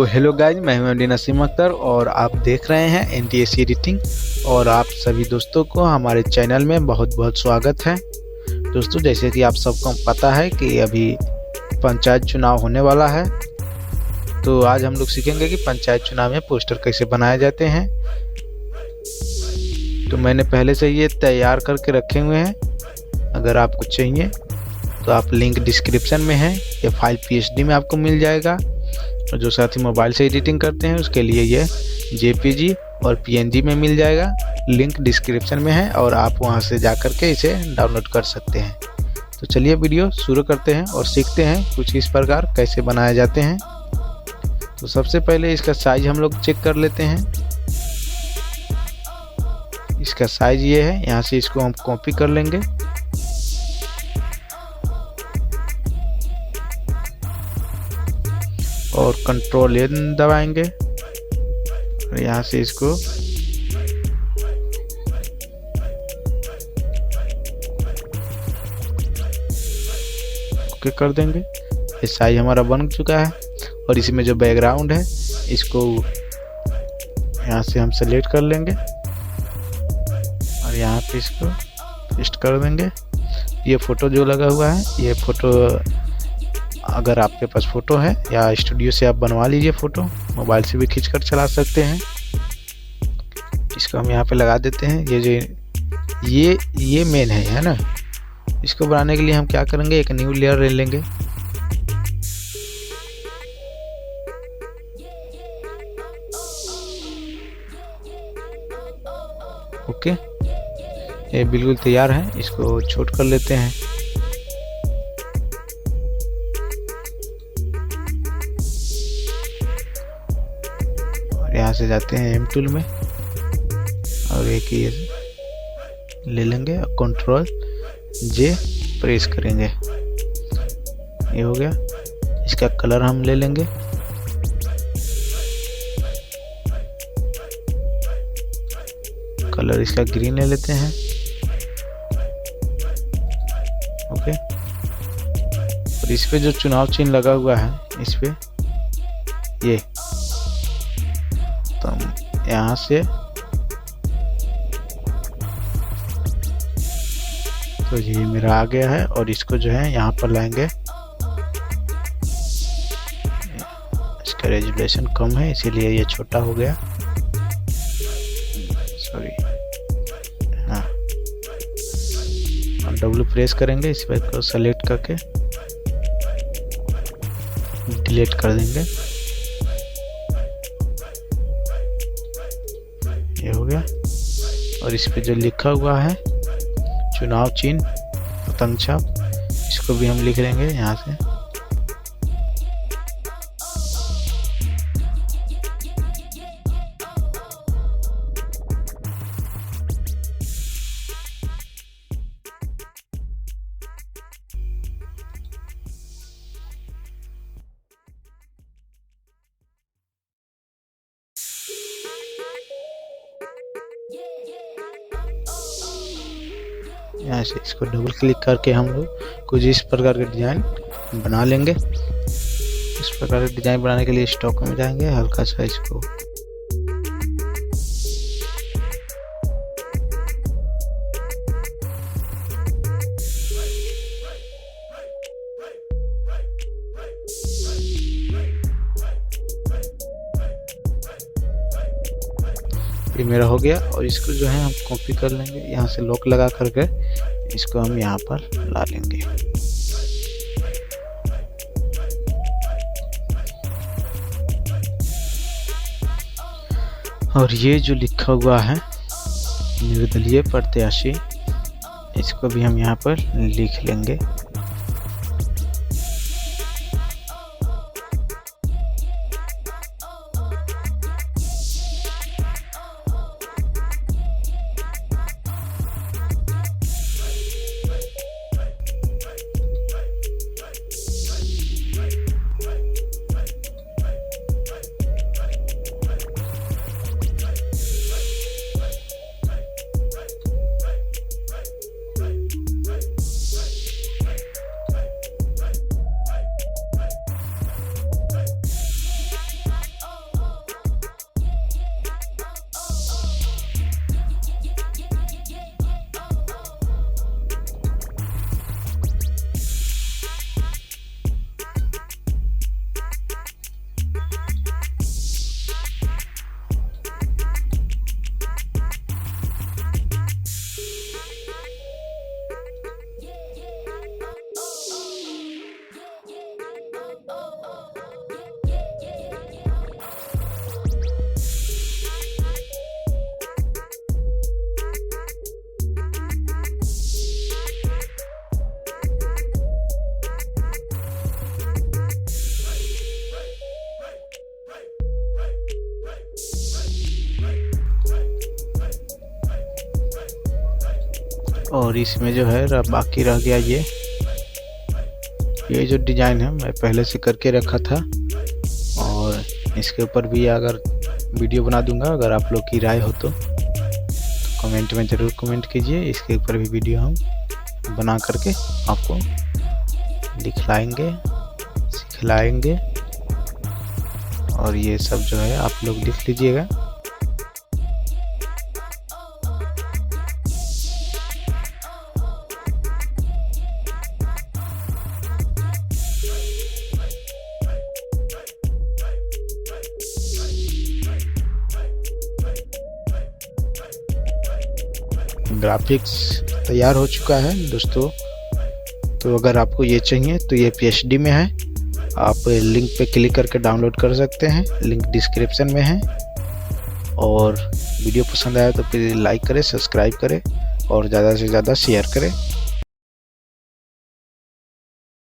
Hello guys, मैं हूं नसीम अख्तर और आप देख रहे हैं NTS एडिटिंग। और आप सभी दोस्तों को हमारे चैनल में बहुत बहुत स्वागत है। दोस्तों, जैसे कि आप सबको पता है कि अभी पंचायत चुनाव होने वाला है, तो आज हम लोग सीखेंगे कि पंचायत चुनाव में पोस्टर कैसे बनाए जाते हैं। तो मैंने पहले से ये तैयार करके रखे हुए हैं। अगर आपको चाहिए तो आप लिंक डिस्क्रिप्शन में है, ये फाइल PSD में आपको मिल जाएगा। और जो साथी मोबाइल से एडिटिंग करते हैं उसके लिए ये JPG और PNG में मिल जाएगा। लिंक डिस्क्रिप्शन में है और आप वहां से जाकर के इसे डाउनलोड कर सकते हैं। तो चलिए वीडियो शुरू करते हैं और सीखते हैं कुछ इस प्रकार कैसे बनाए जाते हैं। तो सबसे पहले इसका साइज हम लोग चेक कर लेते हैं। इसका साइज ये है, यहाँ से इसको हम कॉपी कर लेंगे। और Ctrl+N दबाएंगे और यहाँ से इसको ओके कर देंगे। ये साइज हमारा बन चुका है। और इसमें जो बैकग्राउंड है इसको यहाँ से हम सेलेक्ट कर लेंगे और यहाँ पे इसको पेस्ट कर देंगे। ये फोटो जो लगा हुआ है, ये फोटो अगर आपके पास फोटो है या स्टूडियो से आप बनवा लीजिए फोटो, मोबाइल से भी खींचकर चला सकते हैं। इसको हम यहाँ पे लगा देते हैं। ये जो ये मेन है ना। इसको बनाने के लिए हम क्या करेंगे, एक न्यू लेयर ले लेंगे। ओके, ये बिल्कुल तैयार है। इसको छोट कर लेते हैं। यहाँ से जाते हैं M टूल में और एक ये ले लेंगे और Ctrl+J प्रेस करेंगे। ये हो गया। इसका कलर हम ले लेंगे। कलर इसका ग्रीन ले लेते हैं। ओके, और इस पे जो चुनाव चिन्ह लगा हुआ है, इस पे ये तो यहाँ से तो ये मेरा आ गया है। और इसको जो है यहाँ पर लाएंगे। इसका रेजोल्यूशन कम है इसीलिए ये छोटा हो गया, सॉरी। हाँ, और W प्रेस करेंगे। इस बात को सेलेक्ट करके डिलीट कर देंगे। ये हो गया। और इस पे जो लिखा हुआ है चुनाव चिन्ह पतंग छाप, इसको भी हम लिख लेंगे यहाँ से। यहाँ से इसको डबल क्लिक करके हम लोग कुछ इस प्रकार के डिजाइन बना लेंगे। इस प्रकार के डिजाइन बनाने के लिए स्टॉक में जाएंगे, हल्का सा इसको ये मेरा हो गया। और इसको जो है हम कॉपी कर लेंगे, यहाँ से लॉक लगा करके इसको हम यहाँ पर ला लेंगे। और ये जो लिखा हुआ है निर्दलीय प्रत्याशी, इसको भी हम यहाँ पर लिख लेंगे। और इसमें जो है बाकी रह गया ये जो डिज़ाइन है मैं पहले से करके रखा था, और इसके ऊपर भी अगर वीडियो बना दूंगा, अगर आप लोग की राय हो तो कमेंट में ज़रूर कमेंट कीजिए। इसके ऊपर भी वीडियो हम बना करके आपको दिखलाएंगे, सिखलाएंगे, और ये सब जो है आप लोग लिख लीजिएगा। ग्राफिक्स तैयार हो चुका है दोस्तों। तो अगर आपको ये चाहिए तो ये PHD में है, आप लिंक पे क्लिक करके डाउनलोड कर सकते हैं, लिंक डिस्क्रिप्शन में है। और वीडियो पसंद आया तो प्लीज़ लाइक करें, सब्सक्राइब करें और ज़्यादा से ज़्यादा शेयर करें।